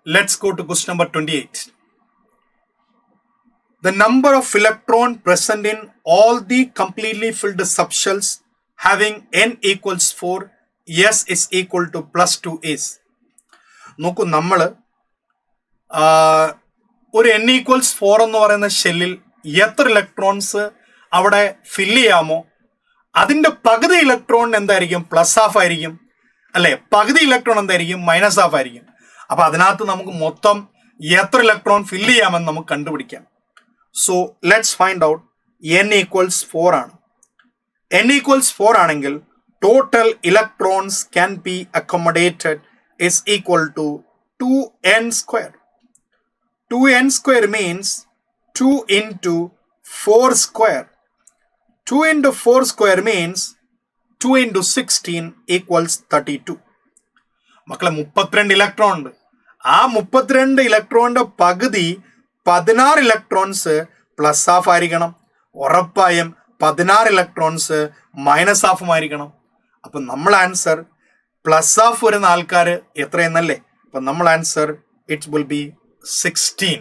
Let's go to question number 28. The number of electrons present in all the completely filled subshells having n equals 4, s is equal to plus 2 is. നോക്കൂ, നമ്മൾ ഒരു n equals 4 എന്ന് പറയുന്ന ഷെല്ലിൽ എത്ര electrons അവിടെ fill ചെയ്യാമോ അതിൻ്റെ പകുതി ഇലക്ട്രോൺ എന്തായിരിക്കും? പ്ലസ് ഹാഫ് ആയിരിക്കും, അല്ലേ? പകുതി ഇലക്ട്രോൺ എന്തായിരിക്കും? മൈനസ് ഹാഫ് ആയിരിക്കും. അപ്പം അതിനകത്ത് നമുക്ക് മൊത്തം എത്ര ഇലക്ട്രോൺ ഫില്ല് ചെയ്യാമെന്ന് നമുക്ക് കണ്ടുപിടിക്കാം. So let's find out. n equals 4 ആണ്. n ഈക്വൽസ് 4 ആണെങ്കിൽ total electrons can be accommodated is equal to 2n square. 2n square means 2 into 4 square. 2 into 4 square means 2 into 16 equals 32. മക്കളെ 32 ഇലക്ട്രോൺ ഉണ്ട്. ആ 32 ഇലക്ട്രോണിന്റെ പകുതി 16 ഇലക്ട്രോൺസ് പ്ലസ് ഹാഫ് ആയിരിക്കണം. ഉറപ്പായും 16 electrons minus ഹാഫും ആയിരിക്കണം. അപ്പം നമ്മൾ ആൻസർ പ്ലസ് ഹാഫ് വരുന്ന ആൾക്കാർ എത്രയെന്നല്ലേ? അപ്പം നമ്മൾ ആൻസർ ഇറ്റ് വിൽ ബി 16.